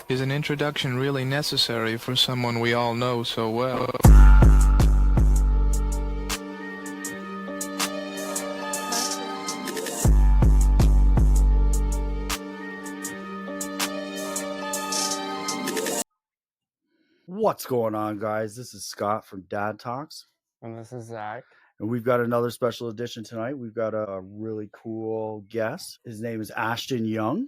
Is an introduction really necessary for someone we all know so well? What's going on, guys? This is Scott from Dad Talks. And this is Zach. And we've got another special edition tonight. We've got a really cool guest. His name is Ashton Young.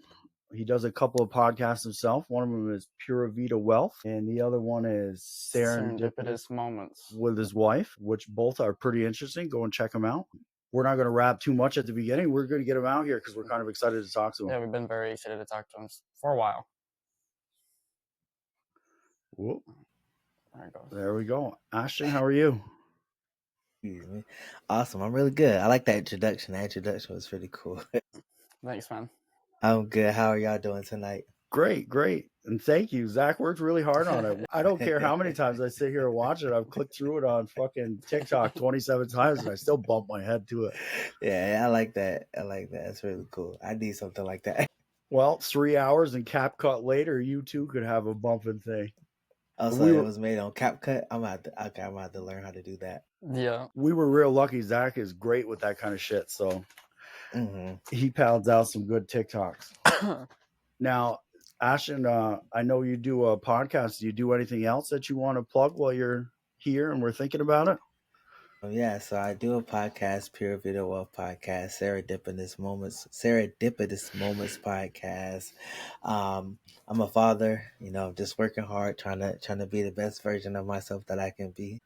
He does a couple of podcasts himself. One of them is Pure Vita Wealth, and the other one is Serendipitous Moments with his wife, which both are pretty interesting. Go and check them out. We're not going to rap too much at the beginning. We're going to get him out here because we're kind of excited to talk to him. Yeah, we've been very excited to talk to him for a while. Whoop. There it goes. There we go. Ashton, how are you? Excuse me. Awesome. I'm really good. I like that introduction. That introduction was pretty cool. Thanks, man. I'm good. How are y'all doing tonight? Great. And thank you. Zach worked really hard on it. I don't care how many times I sit here and watch it. I've clicked through it on fucking TikTok 27 times and I still bump my head to it. Yeah, I like that. That's really cool. I need something like that. Well, 3 hours and CapCut later, you too could have a bumping thing. Also, it was made on CapCut. I'm gonna have to learn how to do that. Yeah. We were real lucky. Zach is great with that kind of shit. So he pounds out some good TikToks. Now, Ashton, I know you do a podcast. Do you do anything else that you want to plug while you're here and we're thinking about it? Yeah, so I do a podcast, Pure Vita Wealth podcast, Serendipitous Moments podcast. I'm a father, just working hard, trying to be the best version of myself that I can be.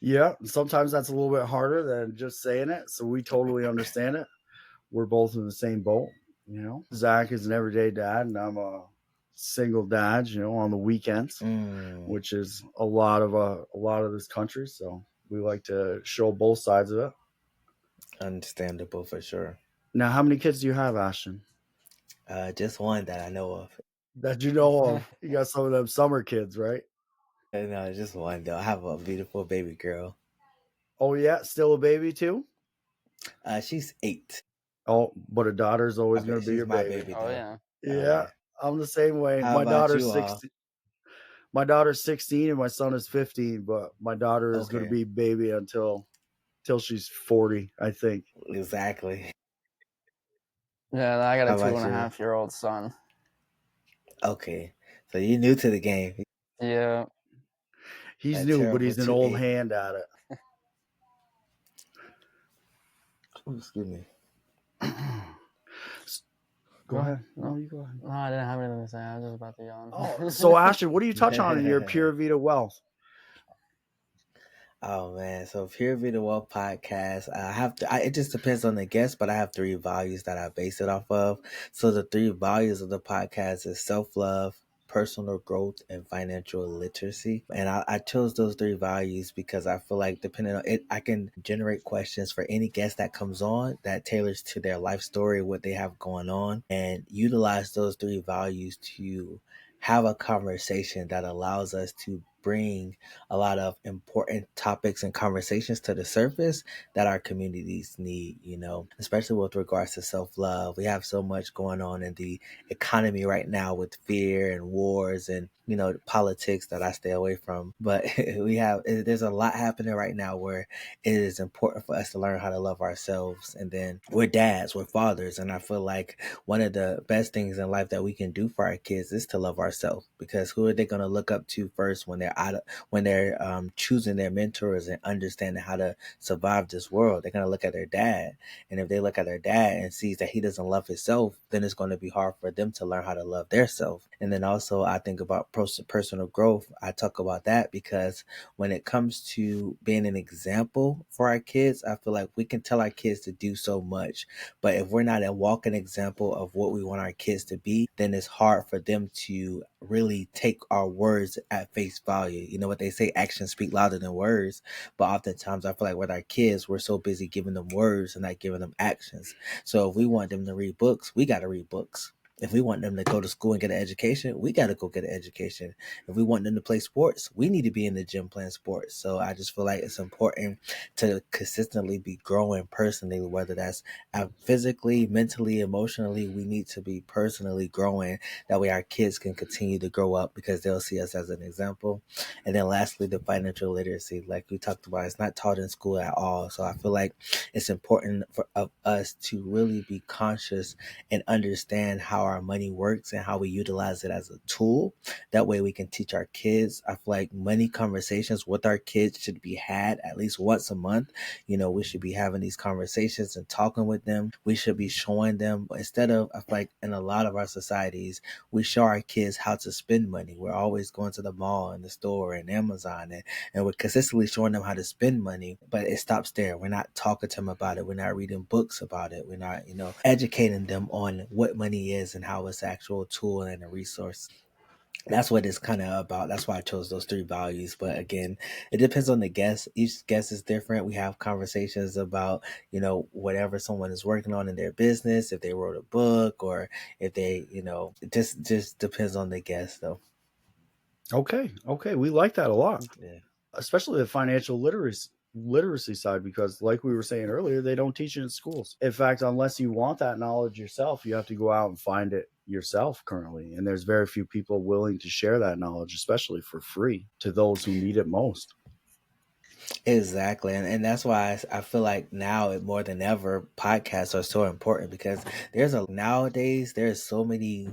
Yeah, sometimes that's a little bit harder than just saying it, so we totally understand it. We're both in the same boat, Zach is an everyday dad, and I'm a single dad, on the weekends, which is a lot of this country. So we like to show both sides of it. Understandable for sure. Now, how many kids do you have, Ashton? Just one that I know of. That you know of? You got some of them summer kids, right? No, just one though. I have a beautiful baby girl. Oh yeah, still a baby too? She's 8. Oh, but a daughter's always going to be your baby. Oh yeah. Yeah, I'm the same way. How my daughter's 16. My daughter's 16 and my son is 15, but my daughter is going to be baby until she's 40, I think. Exactly. Yeah, I got a 2.5-year-old son. Okay, so you're new to the game. Yeah. He's new, but he's an old hand at it. Oh, excuse me. Go ahead. No, you go ahead. No, I didn't have anything to say. I was just about to yawn. Oh, so Ashton, what do you touch on in your Pure Vita Wealth? Oh man, so Pure Vita Wealth podcast. It just depends on the guest, but I have 3 values that I base it off of. So the 3 values of the podcast is self-love, personal growth, and financial literacy. And I chose those 3 values because I feel like depending on it, I can generate questions for any guest that comes on that tailors to their life story, what they have going on, and utilize those 3 values to have a conversation that allows us to bring a lot of important topics and conversations to the surface that our communities need, especially with regards to self-love. We have so much going on in the economy right now with fear and wars and, politics that I stay away from. But there's a lot happening right now where it is important for us to learn how to love ourselves. And then we're dads, we're fathers. And I feel like one of the best things in life that we can do for our kids is to love ourselves, because who are they going to look up to first when they're choosing their mentors and understanding how to survive this world? They're going to look at their dad. And if they look at their dad and sees that he doesn't love himself, then it's going to be hard for them to learn how to love their self. And then also I think about personal growth. I talk about that because when it comes to being an example for our kids, I feel like we can tell our kids to do so much, but if we're not a walking example of what we want our kids to be, then it's hard for them to really take our words at face value. You know what they say, actions speak louder than words. But oftentimes I feel like with our kids, we're so busy giving them words and not giving them actions. So if we want them to read books, we got to read books. If we want them to go to school and get an education, we got to go get an education. If we want them to play sports, we need to be in the gym playing sports. So I just feel like it's important to consistently be growing personally, whether that's physically, mentally, emotionally. We need to be personally growing. That way our kids can continue to grow up because they'll see us as an example. And then lastly, the financial literacy, like we talked about, it's not taught in school at all. So I feel like it's important for of us to really be conscious and understand how our money works and how we utilize it as a tool. That way we can teach our kids. I feel like money conversations with our kids should be had at least once a month. We should be having these conversations and talking with them. We should be showing them, instead of, I feel like in a lot of our societies, we show our kids how to spend money. We're always going to the mall and the store and Amazon, and we're consistently showing them how to spend money, but it stops there. We're not talking to them about it. We're not reading books about it. We're not, educating them on what money is and how it's an actual tool and a resource. That's what it's kind of about. That's why I chose those 3 values. But again, it depends on the guest. Each guest is different. We have conversations about, whatever someone is working on in their business, if they wrote a book or if they, it just depends on the guest though. Okay. We like that a lot. Yeah. Especially the financial literacy side, because like we were saying earlier, they don't teach it in schools. In fact, unless you want that knowledge yourself, you have to go out and find it yourself currently, and there's very few people willing to share that knowledge, especially for free, to those who need it most. Exactly. And that's why I feel like now more than ever, podcasts are so important because nowadays there's so many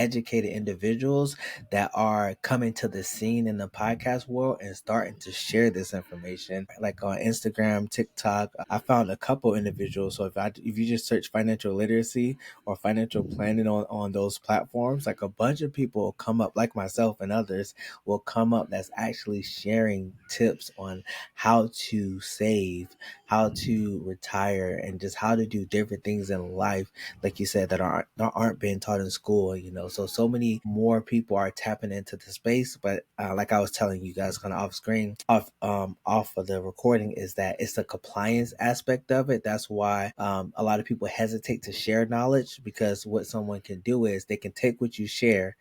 educated individuals that are coming to the scene in the podcast world and starting to share this information. Like on Instagram, TikTok, I found a couple individuals. So if you just search financial literacy or financial planning on those platforms, like a bunch of people will come up, like myself and others will come up that's actually sharing tips on how to save, how to retire, and just how to do different things in life, like you said, that aren't being taught in school. So many more people are tapping into the space. But like I was telling you guys, kind of off of the recording, is that it's the compliance aspect of it. That's why a lot of people hesitate to share knowledge, because what someone can do is they can take what you share,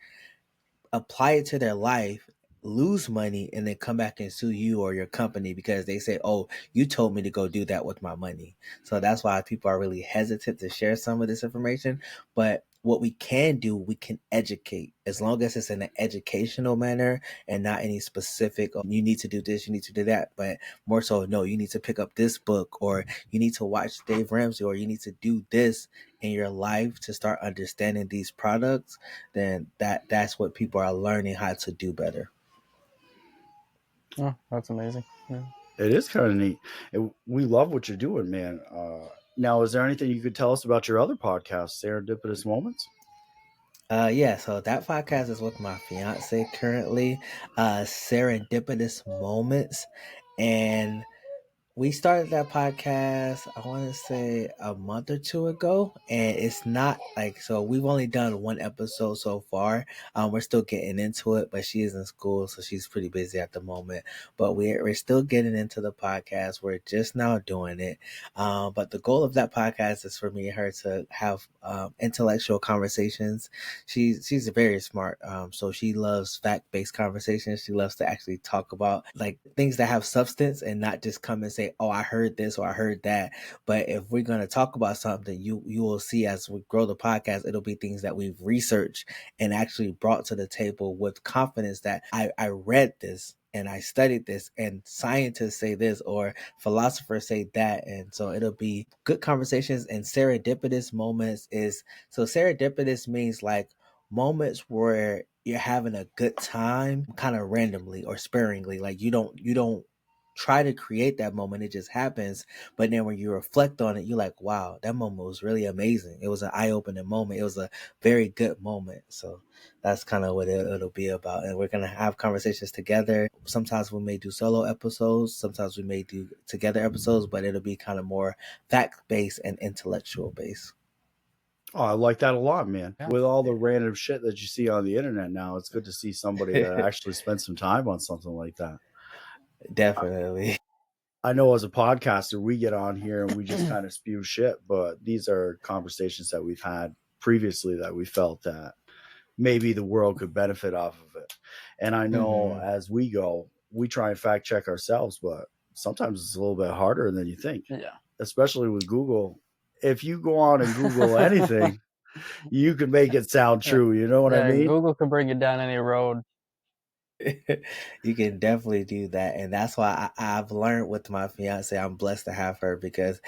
apply it to their life, lose money, and then come back and sue you or your company because they say, oh, you told me to go do that with my money. So that's why people are really hesitant to share some of this information. But what we can do, we can educate, as long as it's in an educational manner and not any specific, oh, you need to do this, you need to do that, but more so, no, you need to pick up this book, or you need to watch Dave Ramsey, or you need to do this in your life to start understanding these products. Then that's what people are learning how to do better. Oh, that's amazing. Yeah. It is kind of neat. We love what you're doing, man. Now, is there anything you could tell us about your other podcast, Serendipitous Moments? Yeah, so that podcast is with my fiance currently, Serendipitous Moments. And we started that podcast, I want to say a month or two ago, and it's not like, so we've only done 1 episode so far. We're still getting into it, but she is in school, so she's pretty busy at the moment. But we're still getting into the podcast. We're just now doing it. But the goal of that podcast is for me and her to have intellectual conversations. She's very smart, so she loves fact-based conversations. She loves to actually talk about like things that have substance and not just come and say, oh, I heard this or I heard that. But if we're going to talk about something, you will see as we grow the podcast, it'll be things that we've researched and actually brought to the table with confidence that I read this and I studied this, and scientists say this or philosophers say that. And so it'll be good conversations. And serendipitous moments is, so serendipitous means like moments where you're having a good time kind of randomly or sparingly. Like you don't try to create that moment, it just happens. But then when you reflect on it, you're like, wow, that moment was really amazing. It was an eye-opening moment. It was a very good moment. So that's kind of what it'll be about. And we're going to have conversations together. Sometimes we may do solo episodes, sometimes we may do together episodes, but it'll be kind of more fact-based and intellectual based. Oh, I like that a lot, man. Yeah. With all the random shit that you see on the internet now, it's good to see somebody that actually spent some time on something like that. Definitely. I know as a podcaster, we get on here and we just kind of spew shit, but these are conversations that we've had previously that we felt that maybe the world could benefit off of it. And I know as we go, we try and fact check ourselves, but sometimes it's a little bit harder than you think. Yeah. Especially with Google. If you go on and Google anything, you can make it sound true. You know what I mean? Google can bring you down any road. You can definitely do that, and that's why I've learned with my fiance. I'm blessed to have her because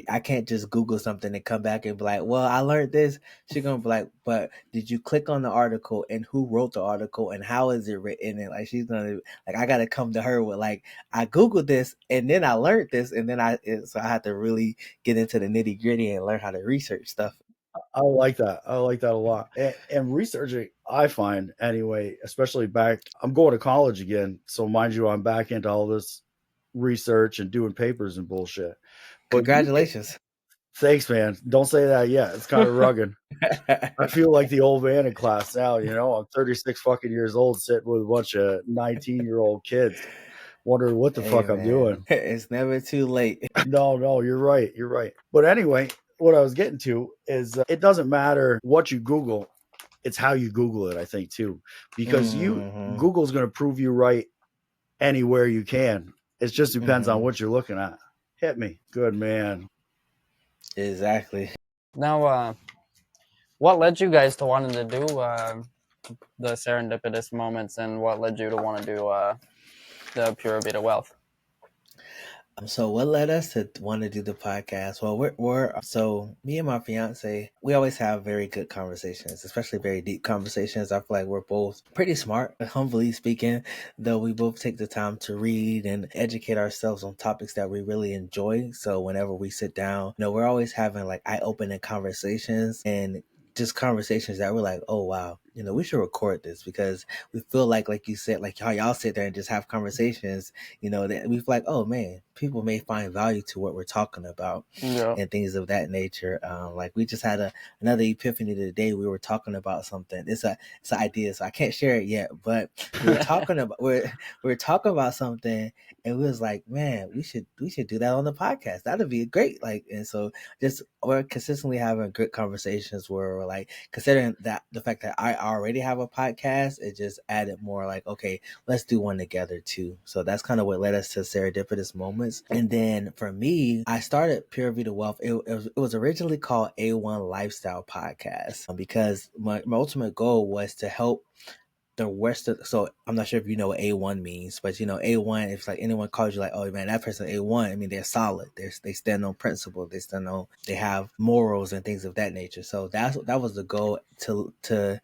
I can't just Google something and come back and be like, well, I learned this. She's gonna be like, but did you click on the article and who wrote the article and how is it written? And like she's gonna like I gotta come to her with like I Googled this and then I learned this and then so I have to really get into the nitty gritty and learn how to research stuff. I like that. I like that a lot. And researching, I find anyway, especially I'm going to college again. So mind you, I'm back into all this research and doing papers and bullshit. But Congratulations. Thanks, man. Don't say that yet. It's kind of rugged. I feel like the old man in class now, I'm 36 fucking years old sitting with a bunch of 19-year-old kids wondering what the fuck I'm doing. It's never too late. No, you're right. You're right. But anyway, what I was getting to is it doesn't matter what you Google. It's how you Google it, I think, too. Because Google's going to prove you right anywhere you can. It just depends on what you're looking at. Hit me. Good man. Exactly. Now, what led you guys to wanting to do the Serendipitous moments, and what led you to want to do the Pure Vita Wealth? So what led us to want to do the podcast? Well, so me and my fiance, we always have very good conversations, especially very deep conversations. I feel like we're both pretty smart, humbly speaking, though we both take the time to read and educate ourselves on topics that we really enjoy. So whenever we sit down, we're always having like eye-opening conversations and just conversations that we're like, oh wow, we should record this because we feel like you said, like how y'all sit there and just have conversations, that we feel like, oh man, people may find value to what we're talking about and things of that nature. Like we just had another epiphany today. We were talking about something. It's an idea, so I can't share it yet, but we're talking about something, and we was like, man, we should do that on the podcast. That'd be great. Like, and so just we're consistently having good conversations where we're like, considering that the fact that I already have a podcast, it just added more like, okay, let's do one together too. So that's kind of what led us to Serendipitous Moments. And then for me, I started Pure Vita Wealth. It was originally called A1 Lifestyle Podcast because my ultimate goal was to help the Western. So I'm not sure if you know what A1 means, but A1, if like anyone calls you like, oh man, that person A1, I mean, they're solid. They stand on principle. They have morals and things of that nature. So that was the goal, to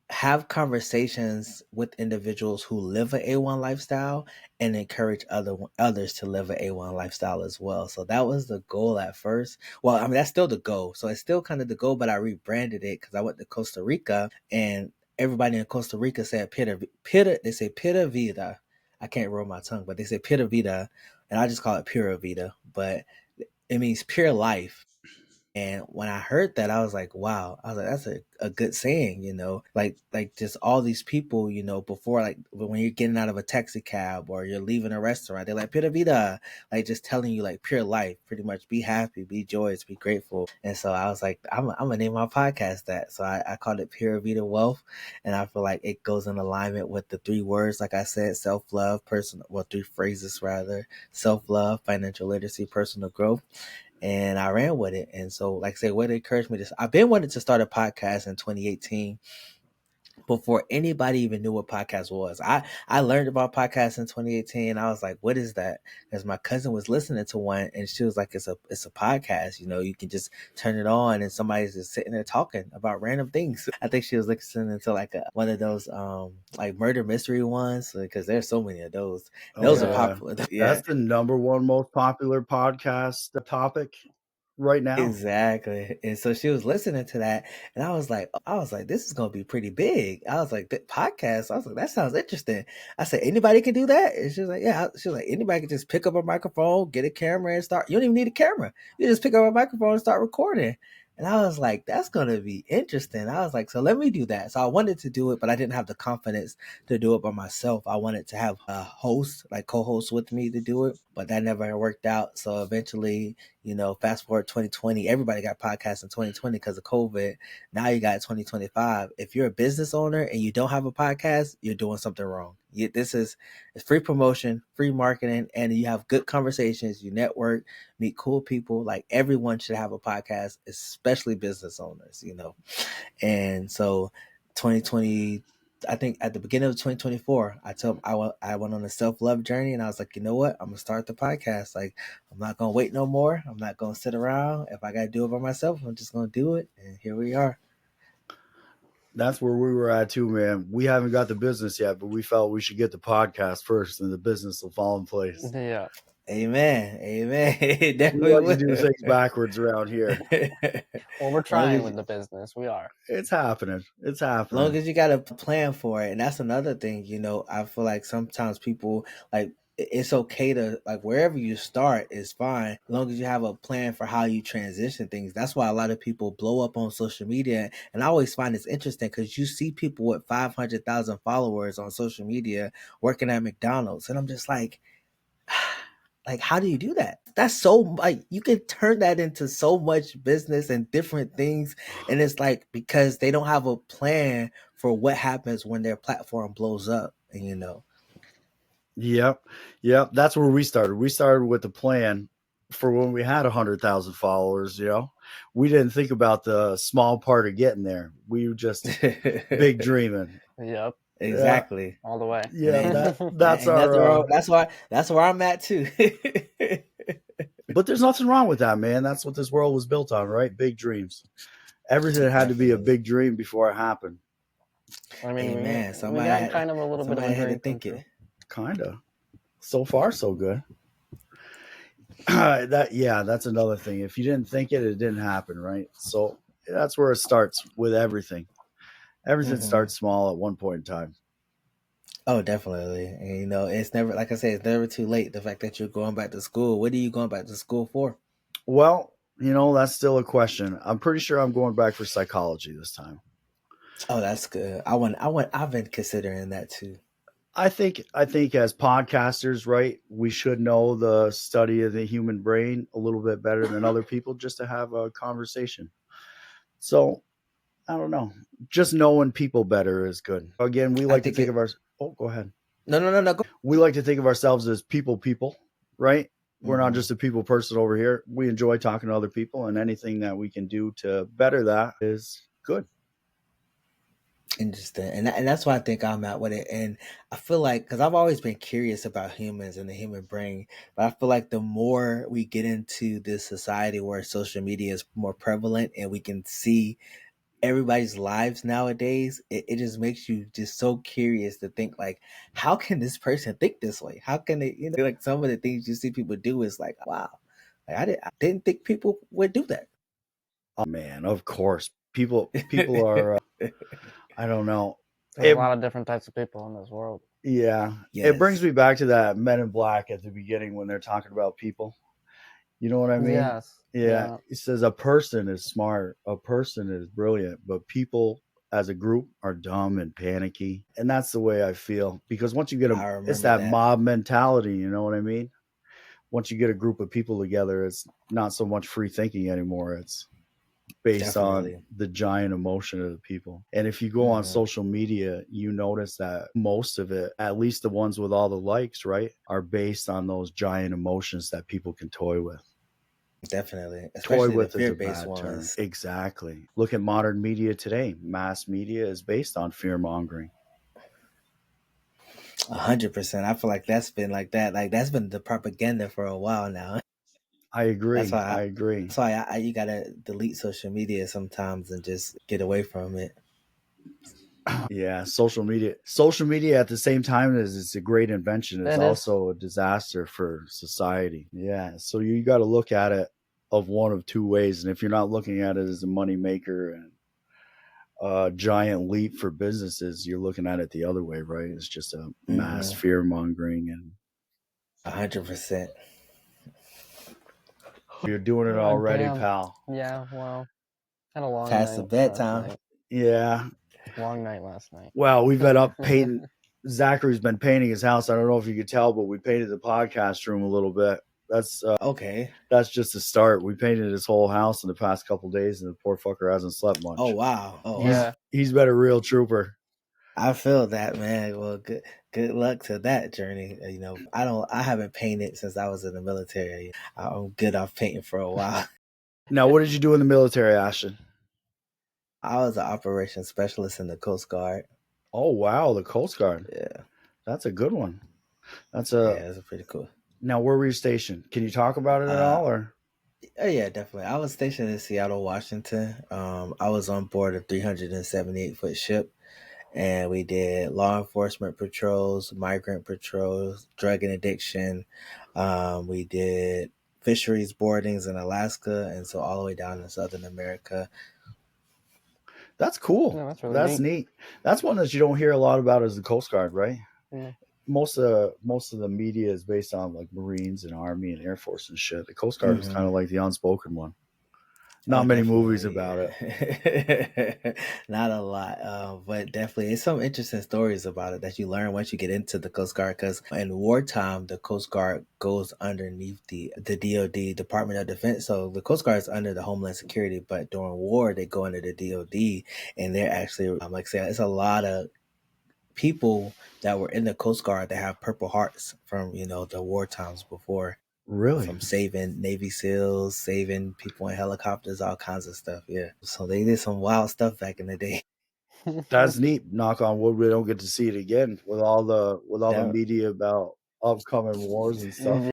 have conversations with individuals who live an A1 lifestyle and encourage others to live an A1 lifestyle as well. So that was the goal at first. Well, I mean, that's still the goal. So it's still kind of the goal, but I rebranded it because I went to Costa Rica and everybody in Costa Rica said they say Pura Vida. I can't roll my tongue, but they say Pura Vida, and I just call it Pura Vida, but it means pure life. And when I heard that, I was like, wow, I was like, that's a good saying, like just all these people, before, like when you're getting out of a taxi cab or you're leaving a restaurant, they're like, Pura Vida, like just telling you like pure life, pretty much be happy, be joyous, be grateful. And so I was like, I'm going to name my podcast that. So I called it Pure Vita Wealth. And I feel like it goes in alignment with the three words, like I said, self-love, three phrases rather, self-love, financial literacy, personal growth. And I ran with it. And so, like I say, what encouraged me I've been wanting to start a podcast in 2018 before anybody even knew what podcast was. I learned about podcasts in 2018. I was like, what is that? Because my cousin was listening to one and she was like, it's a podcast. You can just turn it on and somebody's just sitting there talking about random things. I think she was listening to like one of those like murder mystery ones, because there's so many of those. Those are popular. Yeah. That's the number one most popular podcast topic right now. Exactly. And so she was listening to that and I was like, this is going to be pretty big. I was like, the podcast. I was like, that sounds interesting. I said, anybody can do that? And she was like, yeah. She was like, anybody can just pick up a microphone, get a camera and start. You don't even need a camera. You just pick up a microphone and start recording. And I was like, that's going to be interesting. I was like, so let me do that. So I wanted to do it, but I didn't have the confidence to do it by myself. I wanted to have a host, like co-host with me to do it. but that never worked out. So eventually, fast forward 2020, everybody got podcasts in 2020 because of COVID. Now you got 2025. If you're a business owner and you don't have a podcast, you're doing something wrong. It's free promotion, free marketing, and you have good conversations. You network, meet cool people. Like, everyone should have a podcast, especially business owners. And so 2020, I think at the beginning of 2024, I went on a self-love journey, and I was like, you know what? I'm going to start the podcast. Like, I'm not going to wait no more. I'm not going to sit around. If I got to do it by myself, I'm just going to do it. And here we are. That's where we were at too, man. We haven't got the business yet, but we felt we should get the podcast first, and the business will fall in place. Yeah. Amen. It We definitely like to do things backwards around here. Well, we're trying with the business. We are. It's happening. It's happening. As long as you got a plan for it. And that's another thing, I feel like sometimes people, like, it's okay to, like, wherever you start is fine, as long as you have a plan for how you transition things. That's why a lot of people blow up on social media. And I always find it's interesting because you see people with 500,000 followers on social media working at McDonald's. And I'm just like, how do you do that? That's so, like, you can turn that into so much business and different things. And it's like, because they don't have a plan for what happens when their platform blows up. And Yep. That's where we started. We started with the plan for when we had 100,000 followers. We didn't think about the small part of getting there. We were just big dreaming. Yep. Exactly. All the way. Yeah, that's our. That's where I'm at too. But there's nothing wrong with that, man. That's what this world was built on, right? Big dreams. Everything had to be a big dream before it happened. I mean, Amen. we got kind of a little bit of a dream. Think it. Kinda. So far, so good. That's another thing. If you didn't think it, it didn't happen, right? So that's where it starts with everything. Everything starts small at one point in time. Oh, definitely. And it's never, like I said, it's never too late. The fact that you're going back to school. What are you going back to school for? Well, that's still a question. I'm pretty sure I'm going back for psychology this time. Oh, that's good. I've been considering that too. I think as podcasters, right, we should know the study of the human brain a little bit better than other people, just to have a conversation. So I don't know. Just knowing people better is good. Again, we like to think of our. Oh, go ahead. No. Go. We like to think of ourselves as people, right? We're not just a people person over here. We enjoy talking to other people, and anything that we can do to better that is good. Interesting. And that's why I think I'm at with it. And I feel like, because I've always been curious about humans and the human brain, but I feel like the more we get into this society where social media is more prevalent and we can see everybody's lives nowadays, it just makes you just so curious to think, like, how can this person think this way? How can they, like, some of the things you see people do is like, wow, like, I didn't think people would do that. Oh man, of course. People are I don't know. There's a lot of different types of people in this world. Yeah. Yes. It brings me back to that Men in Black at the beginning when they're talking about people. You know what I mean? Yes. Yeah. It says a person is smart, a person is brilliant, but people as a group are dumb and panicky. And that's the way I feel. Because once you get it's that mob mentality, you know what I mean? Once you get a group of people together, it's not so much free thinking anymore. It's based on the giant emotion of the people. And if you go on social media, you notice that most of it, at least the ones with all the likes, right, are based on those giant emotions that people can toy with. Definitely. Especially toy with the fear-based ones. Exactly. Look at modern media today. Mass media is based on fear-mongering. 100%. I feel like that's been like that. Like, that's been the propaganda for a while now. I agree. I agree. That's why you gotta delete social media sometimes and just get away from it. Yeah, social media at the same time as it's a great invention, is also a disaster for society. Yeah, so you got to look at it of one of two ways, and if you're not looking at it as a money maker and a giant leap for businesses, you're looking at it the other way, right? It's just a mass fear mongering. And 100%. You're doing it already, pal. Yeah, well, had a long past the bedtime. Yeah. Long night last night. Well, we've been up painting Zachary's been painting his house. I don't know if you could tell, but we painted the podcast room a little bit. That's Okay. that's just a start. We painted his whole house in the past couple days, and the poor fucker hasn't slept much. Oh wow. Oh He's, wow. he's been a real trooper. I feel that, man. Well, good luck to that journey. I haven't painted since I was in the military. I'm good off painting for a while. Now, what did you do in the military, Ashton? I was an operations specialist in the Coast Guard. Oh wow, the Coast Guard. Yeah. That's a good one. That's pretty cool. Now, where were you stationed? Can you talk about it at all, or? Oh yeah, definitely. I was stationed in Seattle, Washington. I was on board a 378-foot ship, and we did law enforcement patrols, migrant patrols, drug and addiction. We did fisheries boardings in Alaska, and so all the way down in Southern America. That's cool. Yeah, that's really That's neat. That's one that you don't hear a lot about is the Coast Guard, right? Yeah. Most of the media is based on like Marines and Army and Air Force and shit. The Coast Guard is kind of like the unspoken one. Not many movies about it. Not a lot, but definitely it's some interesting stories about it that you learn once you get into the Coast Guard, because in wartime the Coast Guard goes underneath the DOD, Department of Defense. So the Coast Guard is under the Homeland Security, but during war they go under the DOD, and they're actually like I said, it's a lot of people that were in the Coast Guard that have Purple Hearts from the war times before. Really? From saving Navy SEALs, saving people in helicopters, all kinds of stuff. Yeah. So they did some wild stuff back in the day. That's neat. Knock on wood, we don't get to see it again with all the media about upcoming wars and stuff.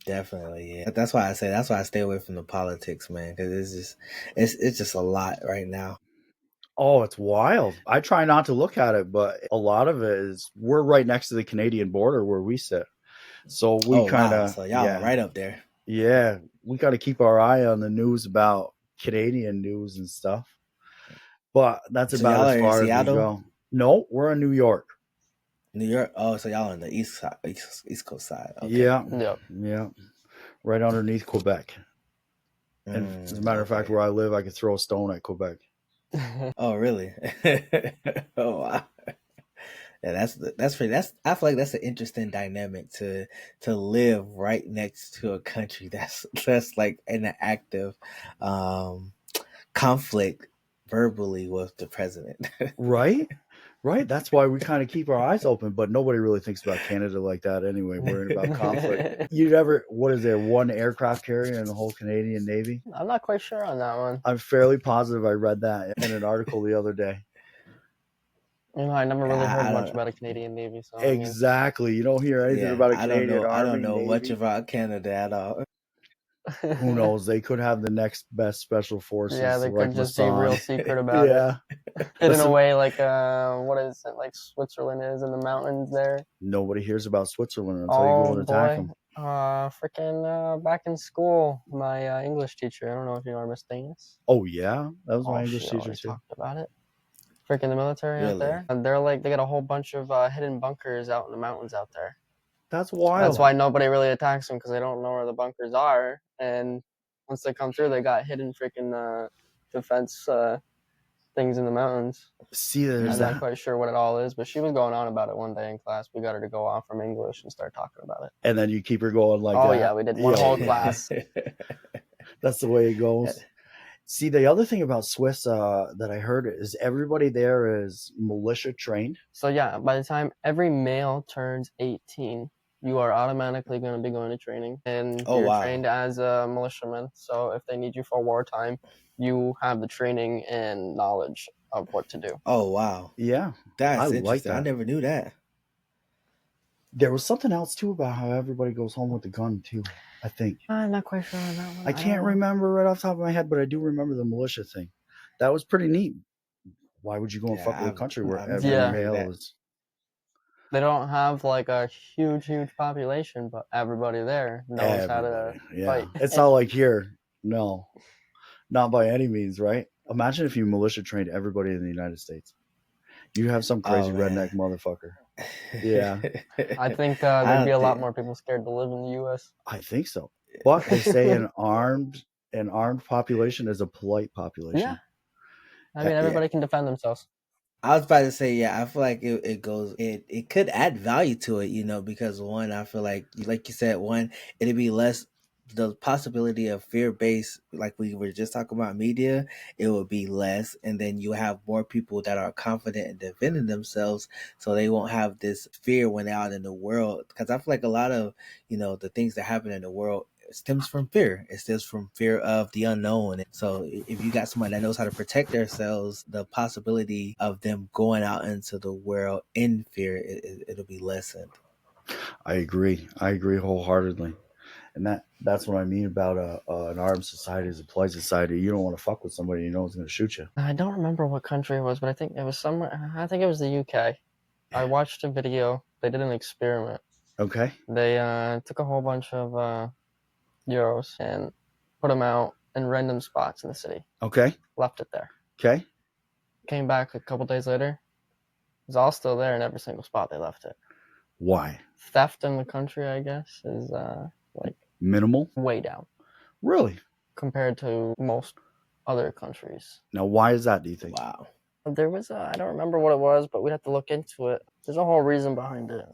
Definitely, yeah. That's why I stay away from the politics, man, because it's just a lot right now. Oh, it's wild. I try not to look at it, but a lot of it is we're right next to the Canadian border where we sit. So we so y'all are right up there. Yeah, we got to keep our eye on the news about Canadian news and stuff. But that's about as far as we go. No, we're in New York. New York. Oh, so y'all on the east coast side. Okay. Yeah. Right underneath Quebec. And as a matter of fact, where I live, I could throw a stone at Quebec. Oh, really? Oh, wow. Yeah, that's pretty. I feel like that's an interesting dynamic to live right next to a country that's like in an active conflict verbally with the president. Right. That's why we kind of keep our eyes open, but nobody really thinks about Canada like that anyway, worrying about conflict. What is there, one aircraft carrier in the whole Canadian Navy? I'm not quite sure on that one. I'm fairly positive I read that in an article the other day. I never really heard much about a Canadian Navy. So exactly. You don't hear anything about a Canadian Army. I don't know Navy. much about Canada at all. Who knows? They could have the next best special forces. Yeah, they could just be real secret about it. Hidden away like what is it, like Switzerland is in the mountains there. Nobody hears about Switzerland until you go and attack them. Freaking back in school, my English teacher, I don't know if you know her, Miss Danis. Oh yeah, that was my English teacher too. Talked about it. Freaking the military out there, and they got a whole bunch of hidden bunkers out in the mountains out there. That's wild. That's why nobody really attacks them, because they don't know where the bunkers are, and once they come through, they got hidden freaking defense things in the mountains. See, I'm not quite sure what it all is, but she was going on about it one day in class. We got her to go off from English and start talking about it. And then you keep her going like that. Oh yeah, we did one whole class. That's the way it goes. See, the other thing about Swiss that I heard is everybody there is militia trained. So yeah, by the time every male turns 18, you are automatically going to be going to training, and you're trained as a militiaman. So if they need you for wartime, you have the training and knowledge of what to do. Oh wow, yeah, that's interesting. Like that. I never knew that. There was something else too about how everybody goes home with the gun too. I think. I'm not quite sure on that one. I can't remember right off the top of my head, but I do remember the militia thing. That was pretty neat. Why would you go and fuck with a country where every male is? They don't have like a huge population, but everybody there knows how to fight. It's not like here. No, not by any means, right? Imagine if you militia trained everybody in the United States. You have some crazy redneck motherfucker. Yeah. I think there'd be a lot more people scared to live in the U.S. I think so. But they say an armed population is a polite population. Yeah. I mean, everybody can defend themselves. I was about to say, yeah, I feel like it could add value to it, because one, I feel like you said, one, it'd be less, the possibility of fear-based, like we were just talking about media, it would be less. And then you have more people that are confident in defending themselves, so they won't have this fear when they're out in the world. Because I feel like a lot of, the things that happen in the world, it stems from fear. It stems from fear of the unknown. So if you got somebody that knows how to protect themselves, the possibility of them going out into the world in fear, it'll be lessened. I agree wholeheartedly. And that's what I mean about an armed society is a polite society. You don't want to fuck with somebody you know is going to shoot you. I don't remember what country it was, but I think it was somewhere. I think it was the UK. I watched a video. They did an experiment. Okay. They took a whole bunch of Euros and put them out in random spots in the city. Okay. Left it there. Okay. Came back a couple days later. It was all still there in every single spot they left it. Why? Theft in the country, I guess, is like minimal. Way down. Really? Compared to most other countries. Now, why is that, do you think? Wow. There was I don't remember what it was, but we'd have to look into it. There's a whole reason behind it.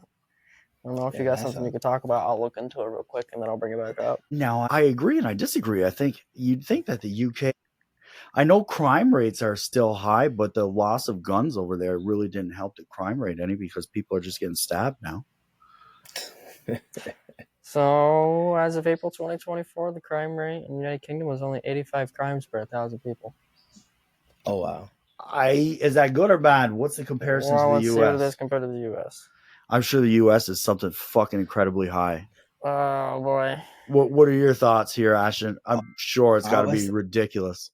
I don't know if you got something you could talk about. I'll look into it real quick and then I'll bring it back up. Now, I agree and I disagree. I think you'd think that the UK, I know crime rates are still high, but the loss of guns over there really didn't help the crime rate any because people are just getting stabbed now. So, as of April 2024, the crime rate in the United Kingdom was only 85 crimes per 1,000 people. Oh, wow. Is that good or bad? What's the comparison to the let's U.S.? see what it is compared to the U.S. I'm sure the U.S. is something fucking incredibly high. Oh, boy. What are your thoughts here, Ashton? I'm sure it's got to be ridiculous.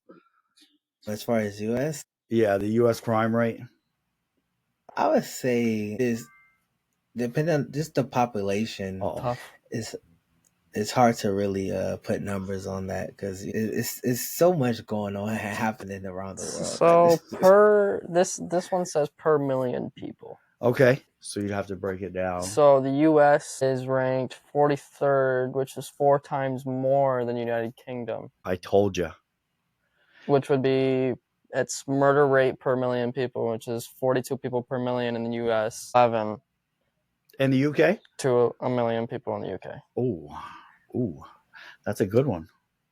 As far as U.S.? Yeah, the U.S. crime rate. I would say depending on just the population, Tough. It's hard to really put numbers on that because it's so much going on happening around the world. So this one says per million people. Okay, so you'd have to break it down. So the U.S. is ranked 43rd, which is 4 times more than the United Kingdom. I told you. Which would be its murder rate per million people, which is 42 people per million in the U.S. 11. In the UK? To a million people in the UK. Ooh, that's a good one.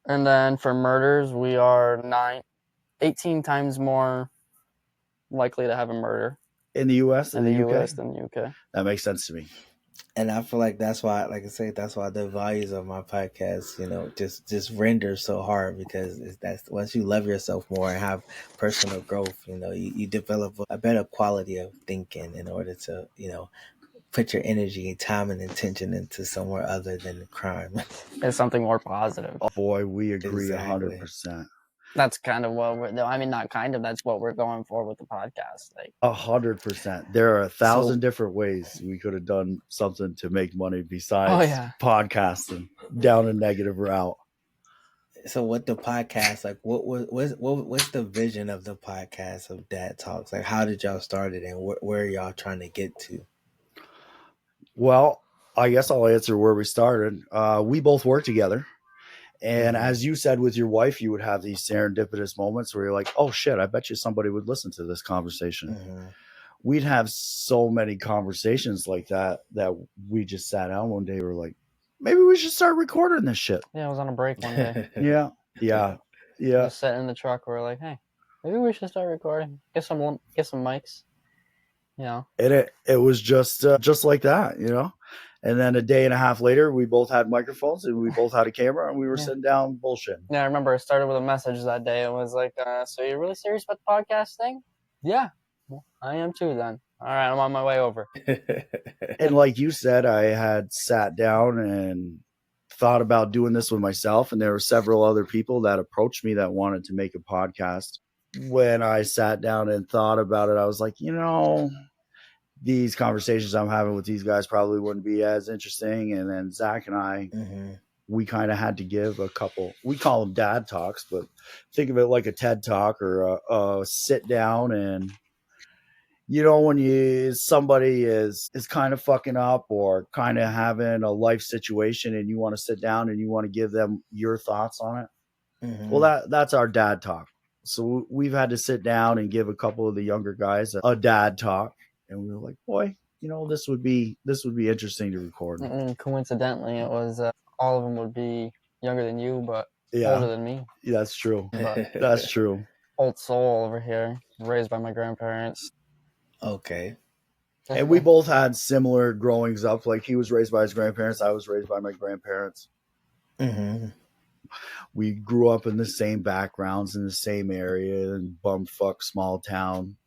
And then for murders, we are 18 times more likely to have a murder in the U.S. than the US than the UK. That makes sense to me. And I feel like that's why, like I say, that's why the values of my podcast, just render so hard because that's once you love yourself more and have personal growth, you develop a better quality of thinking in order to, put your energy, time, and intention into somewhere other than crime. It's something more positive. Oh boy, we agree 100%. That's kind of what that's what we're going for with the podcast. 100%. There are 1,000 different ways we could have done something to make money besides podcasting down a negative route. So what the podcast, like what's the vision of the podcast of Dad Talks? Like how did y'all start it and where are y'all trying to get to? Well, I guess I'll answer where we started. We both work together. And as you said with your wife, you would have these serendipitous moments where you're like, oh, shit, I bet you somebody would listen to this conversation. Mm-hmm. We'd have so many conversations like that we just sat down one day. We were like, maybe we should start recording this shit. Yeah, I was on a break one day. Yeah. Just sitting in the truck. We were like, hey, maybe we should start recording. Get some mics. And it was just like that, And then a day and a half later, we both had microphones and we both had a camera and we were sitting down bullshitting. Yeah, I remember it started with a message that day. It was like, so you're really serious about the podcast thing? Yeah, well, I am too then. All right, I'm on my way over. And like you said, I had sat down and thought about doing this with myself. And there were several other people that approached me that wanted to make a podcast. When I sat down and thought about it, I was like, these conversations I'm having with these guys probably wouldn't be as interesting. And then Zach and I, we kind of had to give a couple, we call them dad talks, but think of it like a TED talk or a sit down. And, when somebody is kind of fucking up or kind of having a life situation and you want to sit down and you want to give them your thoughts on it. Well, that's our dad talk. So we've had to sit down and give a couple of the younger guys a dad talk, and we were like, boy, this would be interesting to record. And coincidentally, it was all of them would be younger than you, but older than me. Yeah, that's true. But that's true. Old soul over here, raised by my grandparents. Okay. And we both had similar growings up. Like, he was raised by his grandparents. I was raised by my grandparents. Mm-hmm. We grew up in the same backgrounds, in the same area, in bumfuck small town.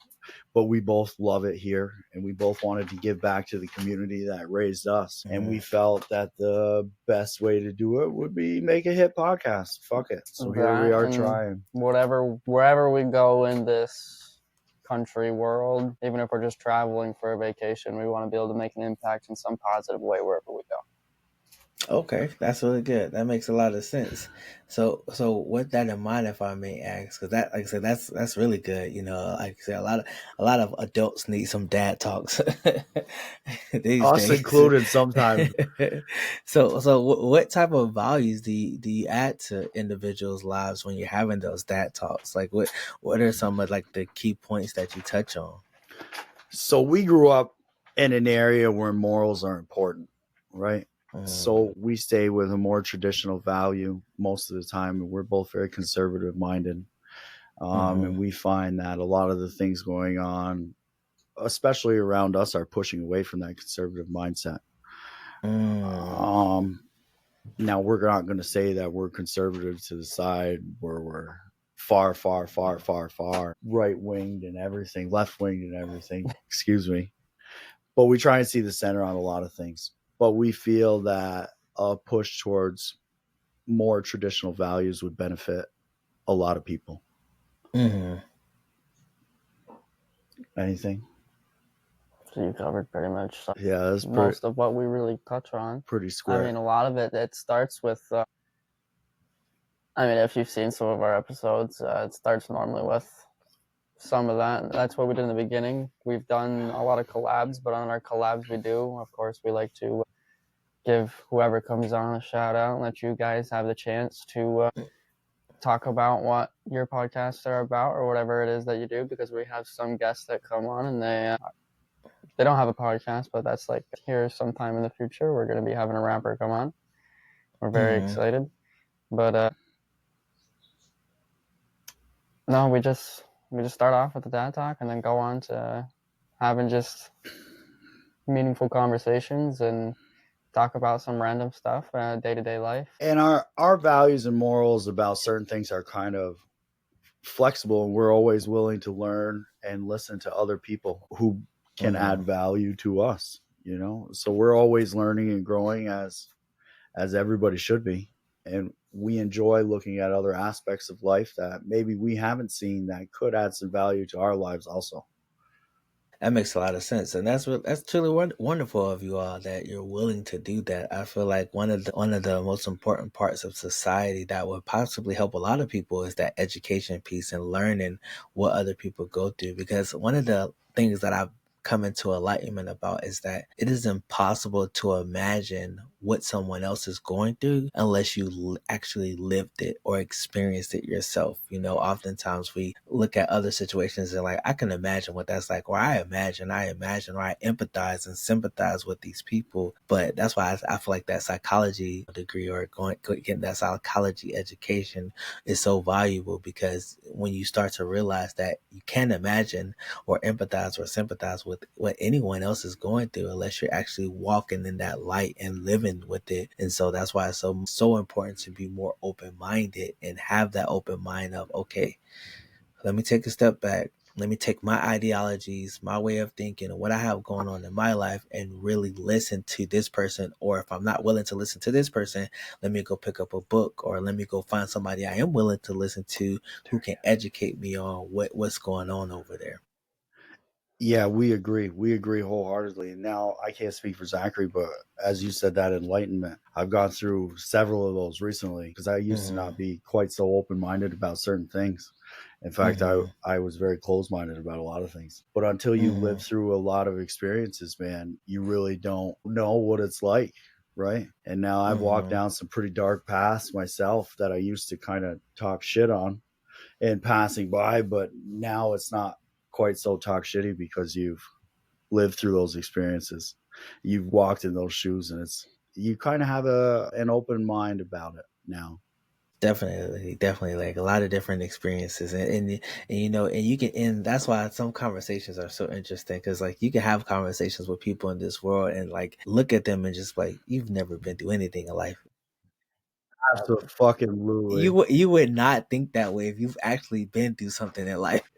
But we both love it here, and we both wanted to give back to the community that raised us. Mm-hmm. And we felt that the best way to do it would be make a hit podcast. Fuck it. So here we are trying. Wherever we go in this country, world, even if we're just traveling for a vacation, we want to be able to make an impact in some positive way wherever we go. Okay, that's really good. That makes a lot of sense. So with that in mind, if I may ask, because that, like I said, that's really good. Like I said, a lot of adults need some dad talks. These Us days. included sometimes. So what type of values do you add to individuals' lives when you're having those dad talks? Like what are some of like the key points that you touch on? So we grew up in an area where morals are important, right? So we stay with a more traditional value most of the time, and we're both very conservative minded. And we find that a lot of the things going on, especially around us, are pushing away from that conservative mindset. Now, we're not going to say that we're conservative to the side where we're far right-winged and everything, left-winged and everything, excuse me. But we try and see the center on a lot of things. But we feel that a push towards more traditional values would benefit a lot of people. Anything? So you covered pretty much that's most of what we really touch on. Pretty square. I mean, a lot of it starts with, if you've seen some of our episodes, it starts normally with some of that. That's what we did in the beginning. We've done a lot of collabs, but on our collabs we do, of course, we like to give whoever comes on a shout out and let you guys have the chance to talk about what your podcasts are about or whatever it is that you do, because we have some guests that come on and they don't have a podcast, but that's like here sometime in the future we're going to be having a rapper come on. We're very excited, but no, we just start off with the dad talk and then go on to having just meaningful conversations and talk about some random stuff, day-to-day life. And our values and morals about certain things are kind of flexible, and we're always willing to learn and listen to other people who can add value to us, so we're always learning and growing as everybody should be. And we enjoy looking at other aspects of life that maybe we haven't seen that could add some value to our lives also. That makes a lot of sense, and that's truly wonderful of you all that you're willing to do that. I feel like one of the most important parts of society that would possibly help a lot of people is that education piece and learning what other people go through. Because one of the things that I've come into enlightenment about is that it is impossible to imagine what someone else is going through unless you actually lived it or experienced it yourself. Oftentimes we look at other situations and like, I can imagine what that's like, or I imagine, or I empathize and sympathize with these people. But that's why I feel like that psychology degree or getting that psychology education is so valuable, because when you start to realize that you can't imagine or empathize or sympathize with what anyone else is going through unless you're actually walking in that light and living with it. And so that's why it's so important to be more open-minded and have that open mind of, okay, let me take a step back. Let me take my ideologies, my way of thinking, and what I have going on in my life and really listen to this person. Or if I'm not willing to listen to this person, let me go pick up a book, or let me go find somebody I am willing to listen to who can educate me on what's going on over there. Yeah, we agree. We agree wholeheartedly. And now I can't speak for Zachary, but as you said, that enlightenment, I've gone through several of those recently, because I used to not be quite so open-minded about certain things. In fact, I was very closed-minded about a lot of things. But until you live through a lot of experiences, man, you really don't know what it's like, right? And now I've walked down some pretty dark paths myself that I used to kind of talk shit on. in passing by, but now it's not quite so talk shitty because you've lived through those experiences. You've walked in those shoes, and you kind of have an open mind about it now. Definitely, like a lot of different experiences, and you know, and you can, and that's why some conversations are so interesting, because like you can have conversations with people in this world and like look at them and just like, you've never been through anything in life. Absolutely. You would not think that way if you've actually been through something in life.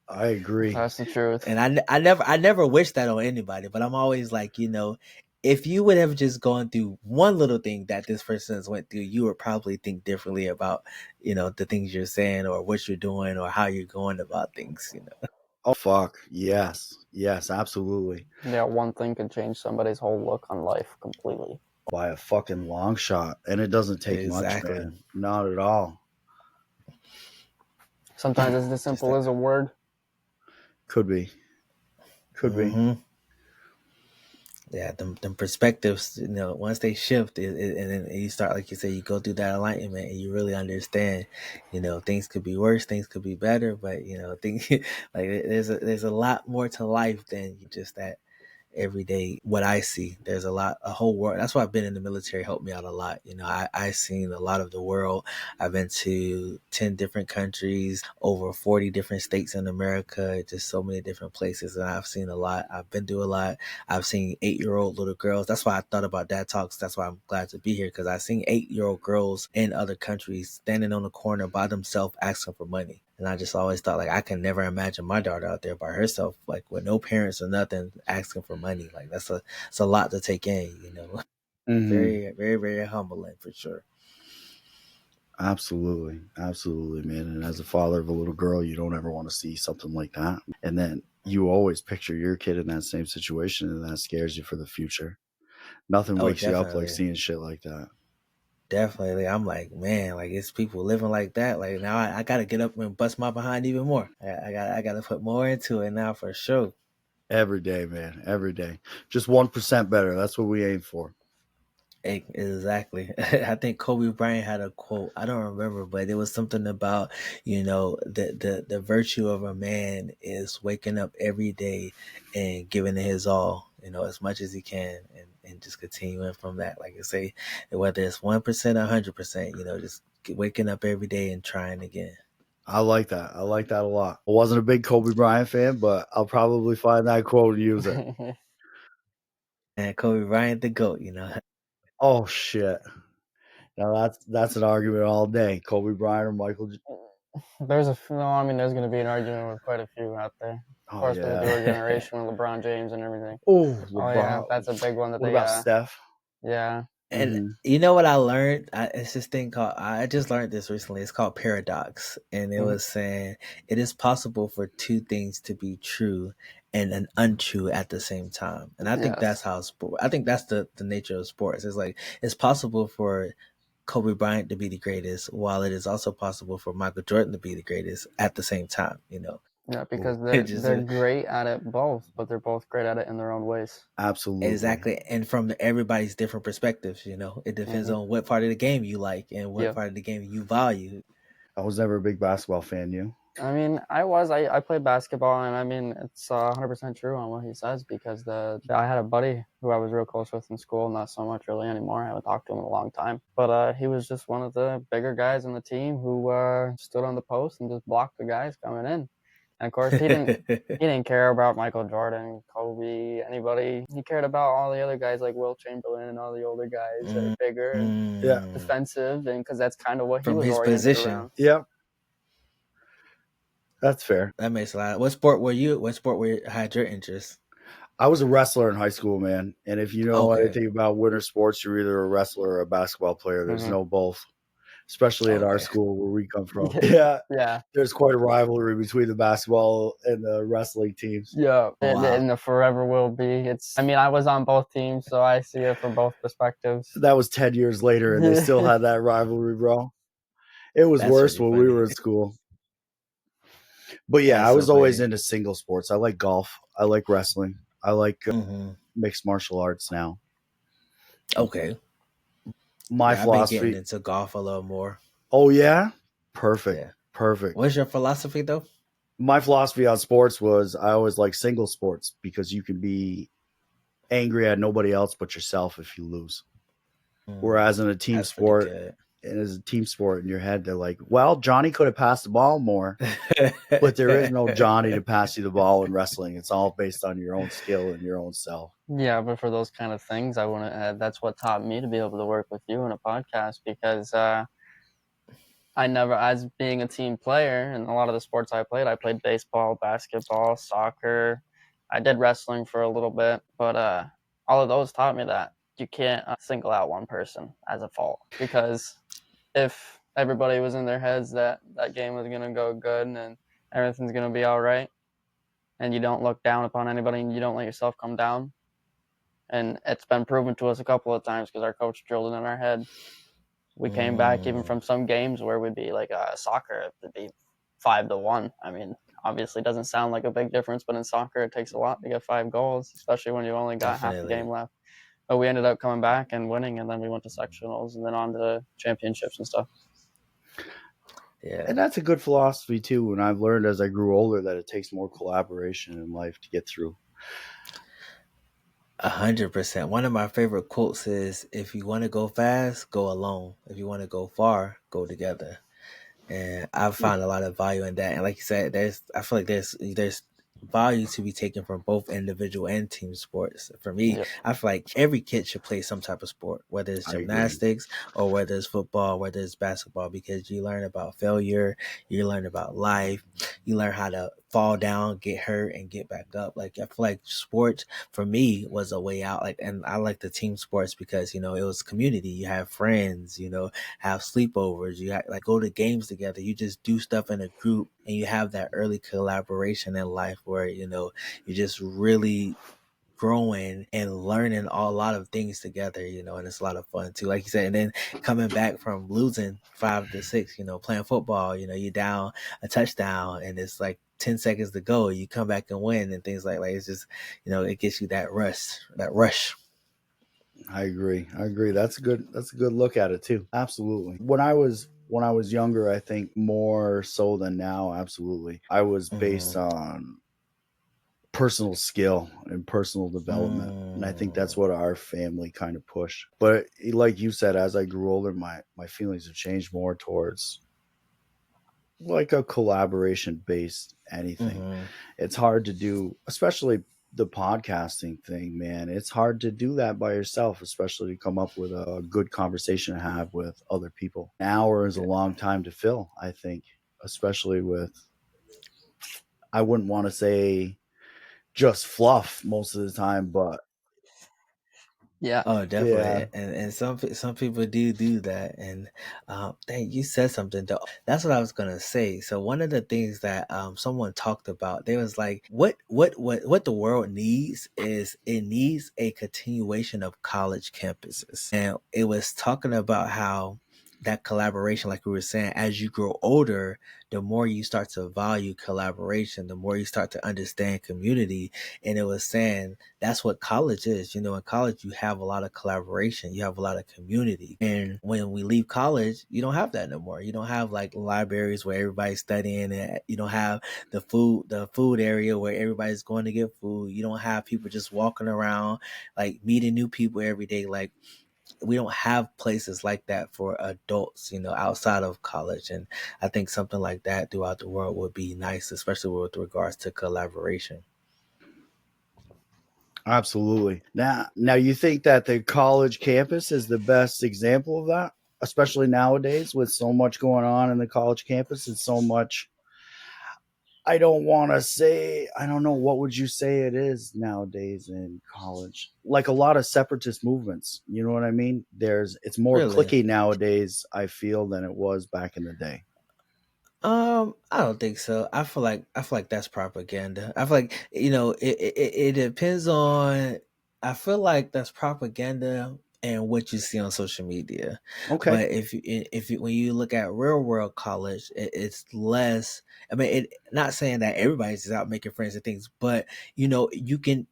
I agree. That's the truth. And I never wish that on anybody, but I'm always like, you know, if you would have just gone through one little thing that this person has went through, you would probably think differently about, you know, the things you're saying or what you're doing or how you're going about things, you know. Oh fuck. Yes, absolutely. Yeah, one thing could change somebody's whole look on life completely. By a fucking long shot. And it doesn't take much, man. Not at all. Sometimes it's as simple as a word. Could be. Yeah, them perspectives, you know, once they shift, and then you start, like you say, you go through that enlightenment and you really understand, you know, things could be worse, things could be better, but you know, things like there's a lot more to life than just that every day. What I see, there's a whole world. That's why I've been in the military, helped me out a lot. You know, I've seen a lot of the world. I've been to 10 different countries, over 40 different states in America, just so many different places, and I've seen a lot. I've been through a lot. I've seen 8-year-old little girls. That's why I thought about Dad Talks. That's why I'm glad to be here, because I've seen 8-year-old girls in other countries standing on the corner by themselves asking for money. And I just always thought, like, I can never imagine my daughter out there by herself, like with no parents or nothing, asking for money. Like it's a lot to take in, you know. Mm-hmm. Very, very, very humbling for sure. Absolutely, man. And as a father of a little girl, you don't ever want to see something like that. And then you always picture your kid in that same situation, and that scares you for the future. Nothing wakes you up like seeing shit like that. Definitely. I'm like, man, like it's people living like that. Like now I got to get up and bust my behind even more. I got to put more into it now for sure. Every day, man. Every day. Just 1% better. That's what we aim for. Exactly. I think Kobe Bryant had a quote. I don't remember, but it was something about, you know, the virtue of a man is waking up every day and giving it his all, you know, as much as he can, and just continuing from that. Like I say, whether it's 1% or 100%, you know, just waking up every day and trying again. I like that. I like that a lot. I wasn't a big Kobe Bryant fan, but I'll probably find that quote and use it. And Kobe Bryant, the GOAT, you know. Oh shit! Now that's an argument all day. Kobe Bryant or Michael. There's going to be an argument with quite a few out there. Of course, with the newer generation with LeBron James and everything. LeBron. Yeah, that's a big one. What about Steph? Yeah. And you know what I learned? It's this thing called, I just learned this recently. It's called paradox. And it was saying it is possible for two things to be true and an untrue at the same time. And I think that's how I think that's the nature of sports. It's like, it's possible for Kobe Bryant to be the greatest, while it is also possible for Michael Jordan to be the greatest at the same time, you know. Yeah, because they're great at it both, but they're both great at it in their own ways. Absolutely. Exactly. And from everybody's different perspectives, you know, it depends on what part of the game you like and what part of the game you value. I was never a big basketball fan, you? I mean, I played basketball, and I mean, it's 100% true on what he says, because I had a buddy who I was real close with in school, not so much really anymore. I haven't talked to him in a long time, but he was just one of the bigger guys on the team who stood on the post and just blocked the guys coming in. And of course, he didn't care about Michael Jordan, Kobe, anybody. He cared about all the other guys like Will Chamberlain and all the older guys that are bigger and defensive, and because that's kind of what he was oriented position around. Yep. That's fair. That makes a lot. What sport had your interest? I was a wrestler in high school, man. And if you know anything about winter sports, you're either a wrestler or a basketball player. There's no both, especially at our school where we come from. Yeah. There's quite a rivalry between the basketball and the wrestling teams. Yeah. And the forever will be. I was on both teams, so I see it from both perspectives. That was 10 years later, and they still had that rivalry, bro. It was worse when we were in school. But yeah, I was always into single sports. I like golf. I like wrestling. I like mixed martial arts now. Okay. My philosophy. I've been getting into golf a little more. Oh yeah? Perfect. Yeah. Perfect. What's your philosophy though? My philosophy on sports was I always like single sports because you can be angry at nobody else but yourself if you lose. Whereas in a team sport, and as a team sport in your head, they're like, well, Johnny could have passed the ball more, but there is no Johnny to pass you the ball in wrestling. It's all based on your own skill and your own self. Yeah, but for those kind of things, I want to that's what taught me to be able to work with you in a podcast, because I never, as being a team player, and a lot of the sports I played baseball, basketball, soccer. I did wrestling for a little bit, but all of those taught me that you can't single out one person as a fault, because if everybody was in their heads that that game was going to go good and everything's going to be all right, and you don't look down upon anybody and you don't let yourself come down, and it's been proven to us a couple of times because our coach drilled it in our head. We came back even from some games where we'd be like soccer, it'd be 5-1. I mean, obviously doesn't sound like a big difference, but in soccer it takes a lot to get 5 goals, especially when you only got half the game left. But we ended up coming back and winning, and then we went to sectionals and then on to championships and stuff. Yeah, and that's a good philosophy too. And I've learned as I grew older that it takes more collaboration in life to get through. 100%. One of my favorite quotes is, if you want to go fast, go alone. If you want to go far, go together. And I've found a lot of value in that. And like you said, I feel like there's value to be taken from both individual and team sports. For me, I feel like every kid should play some type of sport, whether it's gymnastics or whether it's football, whether it's basketball, because you learn about failure, you learn about life, you learn how to fall down, get hurt, and get back up. Like, I feel like sports for me was a way out. Like, and I like the team sports because, it was community. You have friends, have sleepovers, you have, like, go to games together. You just do stuff in a group, and you have that early collaboration in life where, you're just really growing and learning a lot of things together, and it's a lot of fun too, like you said. And then coming back from losing 5-6, playing football, you're down a touchdown and it's like 10 seconds to go, you come back and win and things like it's just, it gets you that rush. I agree. That's a good look at it too. Absolutely. When I was younger, I think more so than now, absolutely, I was based on personal skill and personal development. And I think that's what our family kind of pushed. But like you said, as I grew older, my feelings have changed more towards like a collaboration based anything. It's hard to do, especially the podcasting thing, man. It's hard to do that by yourself, especially to come up with a good conversation to have with other people. An hour is a long time to fill, I think, especially with, I wouldn't want to say just fluff most of the time, but yeah. Oh, definitely. Yeah. And some people do that. And dang, you said something though. That's what I was gonna say. So one of the things that someone talked about, they was like, what the world needs is, it needs a continuation of college campuses. And it was talking about how that collaboration, like we were saying, as you grow older, the more you start to value collaboration, the more you start to understand community. And it was saying that's what college is. In college, you have a lot of collaboration, you have a lot of community. And when we leave college, you don't have that no more. You don't have like libraries where everybody's studying, and you don't have the food area where everybody's going to get food. You don't have people just walking around, like meeting new people every day. Like, we don't have places like that for adults, outside of college. And I think something like that throughout the world would be nice, especially with regards to collaboration. Absolutely. Now you think that the college campus is the best example of that, especially nowadays with so much going on in the college campus and so much, I don't know, what would you say it is nowadays in college? Like a lot of separatist movements, you know what I mean? It's more cliquey nowadays, I feel, than it was back in the day. I don't think so. I feel like that's propaganda. I feel like, it depends on, I feel like that's propaganda and what you see on social media. Okay. But when you look at real world college, it's less. I mean, not saying that everybody's just out making friends and things, but it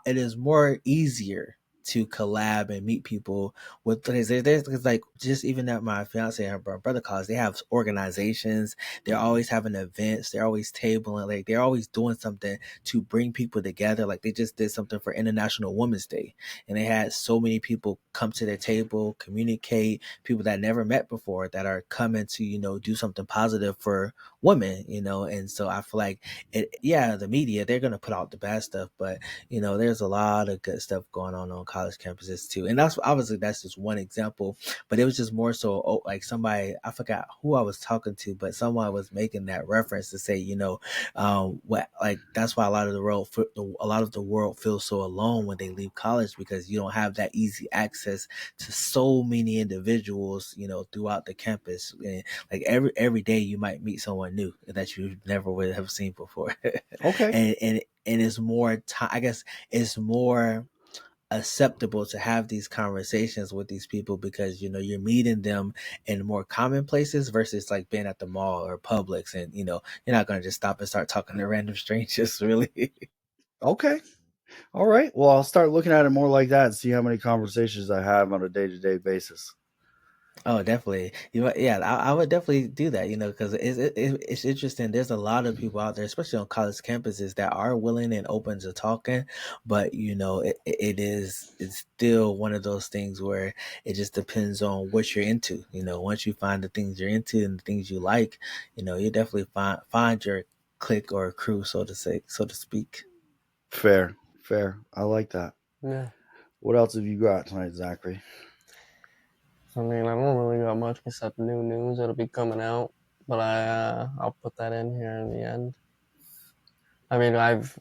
is more easier to collab and meet people with. There's like, just even at my fiance and her brother college, they have organizations. They're always having events. They're always tabling. Like, they're always doing something to bring people together. Like, they just did something for International Women's Day, and they had so many people come to their table, communicate, people that never met before that are coming to, you know, do something positive for women, you know. And so I feel like the media, they're going to put out the bad stuff, but, you know, there's a lot of good stuff going on college campuses too. And that's obviously, that's just one example, but it was just more so, like, somebody, I forgot who I was talking to, but someone was making that reference to say, you know, that's why a lot of the world feels so alone when they leave college, because you don't have that easy access to so many individuals, you know, throughout the campus. And like every day you might meet someone new that you never would have seen before. Okay. and it's more time, I guess it's more acceptable to have these conversations with these people, because, you know, you're meeting them in more common places versus like being at the mall or Publix, and, you know, you're not going to just stop and start talking to random strangers, really. Okay. All right. Well, I'll start looking at it more like that and see how many conversations I have on a day-to-day basis. Oh, definitely. I would definitely do that, you know, because it's interesting. There's a lot of people out there, especially on college campuses, that are willing and open to talking, but, you know, it's still one of those things where it just depends on what you're into. You know, once you find the things you're into and the things you like, you know, you definitely find your clique or crew, so to speak. Fair. I like that. Yeah. What else have you got tonight, Zachary? I mean, I don't really got much except new news that'll be coming out, but I'll put that in here in the end. I mean, I've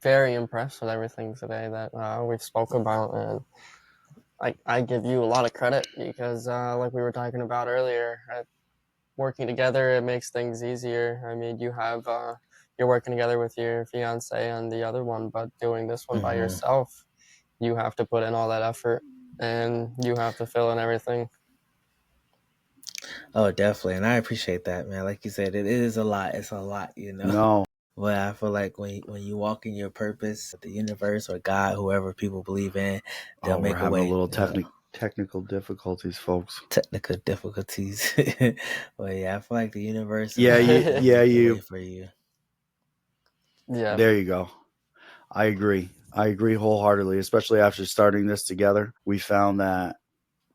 very impressed with everything today that we've spoke about, and I give you a lot of credit because, like we were talking about earlier, working together, it makes things easier. I mean, you're working together with your fiance and the other one, but doing this one by yourself, you have to put in all that effort and you have to fill in everything. Oh, definitely. And I appreciate that, man. Like you said, it is a lot. It's a lot, you know. No. Well, I feel like when you walk in your purpose, the universe or God, whoever people believe in, they'll make a way. We're having a little technical difficulties, folks. Technical difficulties. Well, yeah, I feel like the universe. Yeah, way for you. Yeah. There you go. I agree wholeheartedly, especially after starting this together. We found that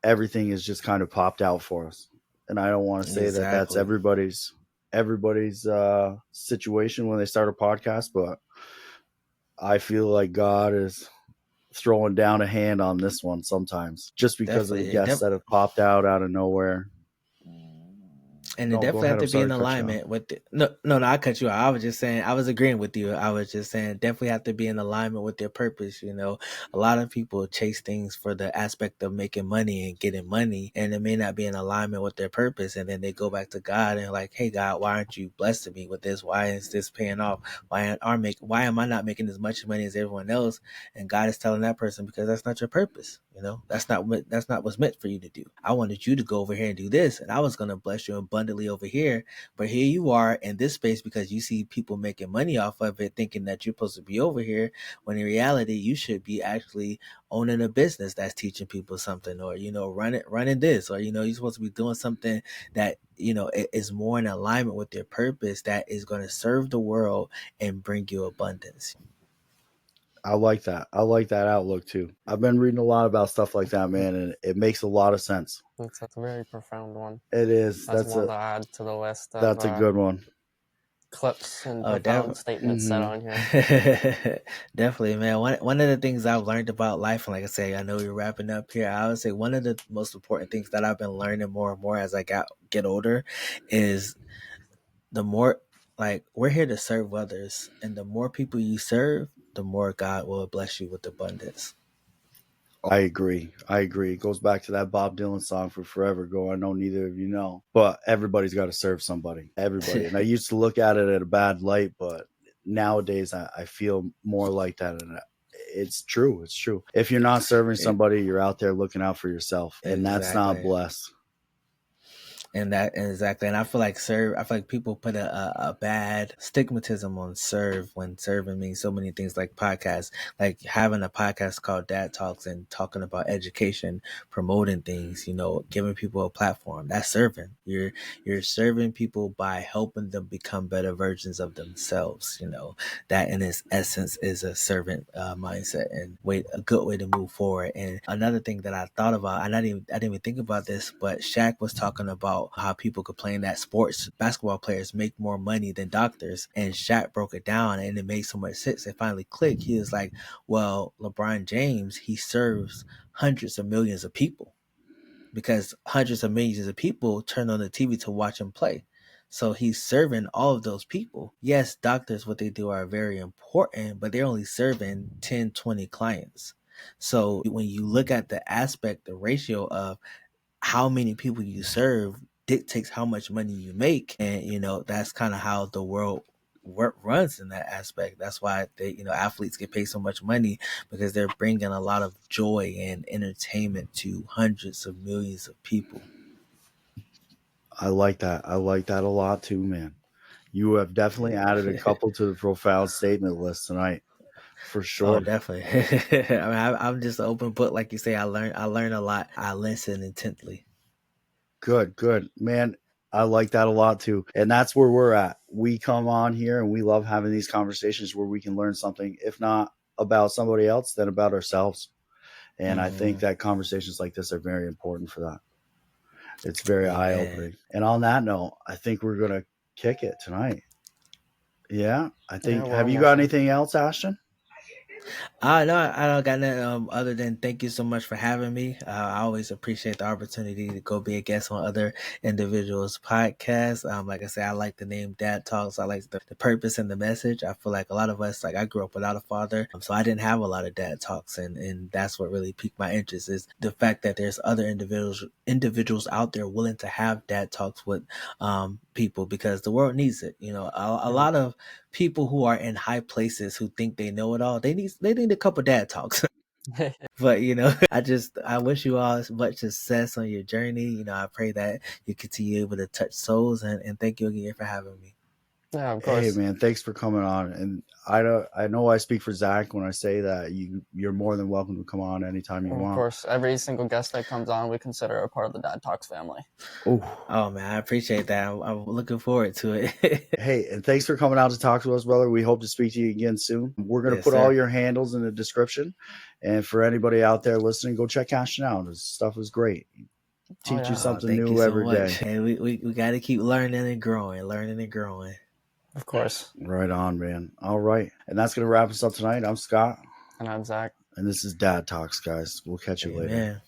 everything has just kind of popped out for us. And I don't want to say that that's everybody's situation when they start a podcast, but I feel like God is throwing down a hand on this one sometimes, just because of the guests that have popped out of nowhere. And it definitely have to be in alignment with no, I cut you off. I was just saying, I was agreeing with you. I was just saying, definitely have to be in alignment with their purpose. You know, a lot of people chase things for the aspect of making money and getting money, and it may not be in alignment with their purpose. And then they go back to God and like, hey, God, why aren't you blessing me with this? Why is this paying off? Why am I not making as much money as everyone else? And God is telling that person, because that's not your purpose. You know, that's not what's meant for you to do. I wanted you to go over here and do this, and I was going to bless you abundantly over here. But here you are in this space because you see people making money off of it, thinking that you're supposed to be over here, when in reality you should be actually owning a business that's teaching people something, or, you know, running this, or, you know, you're supposed to be doing something that, you know, is more in alignment with your purpose, that is going to serve the world and bring you abundance. I like that. I like that outlook too. I've been reading a lot about stuff like that, man, and it makes a lot of sense. That's a very profound one. It is. That's one to add to the list. That's a good one. Clips and profound statements set on here. Definitely, man. One of the things I've learned about life, and like I say, I know we're wrapping up here, I would say one of the most important things that I've been learning more and more as I get older is the more, like, we're here to serve others, and the more people you serve, the more God will bless you with abundance. I agree. It goes back to that Bob Dylan song, For Forever Ago. I know neither of you know, but everybody's got to serve somebody. Everybody. And I used to look at it at a bad light, but nowadays I feel more like that. And it's true. It's true. If you're not serving somebody, you're out there looking out for yourself. And that's not blessed. And exactly. And I feel like people put a bad stigmatism on serve when serving means so many things, like podcasts, like having a podcast called Dad Talks and talking about education, promoting things, giving people a platform. That's serving. You're serving people by helping them become better versions of themselves. That in its essence is a servant mindset and a good way to move forward. And another thing that I thought about, and I didn't even think about this, but Shaq was talking about how people complain that sports basketball players make more money than doctors, and Shaq broke it down and it made so much sense. It finally clicked. He was like, well, LeBron James, he serves hundreds of millions of people because hundreds of millions of people turn on the TV to watch him play. So he's serving all of those people. Yes, doctors, what they do are very important, but they're only serving 10, 20 clients. So when you look at the ratio of how many people you serve dictates how much money you make. And, that's kind of how the world runs in that aspect. That's why athletes get paid so much money, because they're bringing a lot of joy and entertainment to hundreds of millions of people. I like that. I like that a lot too, man. You have definitely added a couple to the profound statement list tonight, for sure. Oh, definitely. I mean, I'm just an open book, like you say. I learn a lot. I listen intently. Good, man. I like that a lot too, and that's where we're at. We come on here and we love having these conversations where we can learn something, if not about somebody else, then about ourselves. And I think that conversations like this are very important for that. It's very eye-opening. And on that note, I think we're going to kick it tonight. Yeah, I think. Have you got anything else, Ashton? No, I don't got nothing other than thank you so much for having me. I always appreciate the opportunity to go be a guest on other individuals' podcasts. Like I said, I like the name Dad Talks. I like the purpose and the message. I feel like a lot of us, like I grew up without a father, so I didn't have a lot of dad talks, and that's what really piqued my interest, is the fact that there's other individuals out there willing to have dad talks with people, because the world needs it. A lot of people who are in high places who think they know it all, they need a couple dad talks. But I wish you all as much success on your journey. I pray that you continue able to touch souls, and thank you again for having me. Yeah, of course. Hey, man, thanks for coming on. And I know I speak for Zach when I say that you're more than welcome to come on anytime you want. Of course, every single guest that comes on, we consider a part of the Dad Talks family. Oh man, I appreciate that. I'm looking forward to it. Hey, and thanks for coming out to talk to us, brother. We hope to speak to you again soon. We're going to put all your handles in the description. And for anybody out there listening, go check Ashton out. His stuff is great. Teach you something new every day. And we got to keep learning and growing. Of course. Right on, man. All right. And that's going to wrap us up tonight. I'm Scott. And I'm Zach. And this is Dad Talks, guys. We'll catch you later.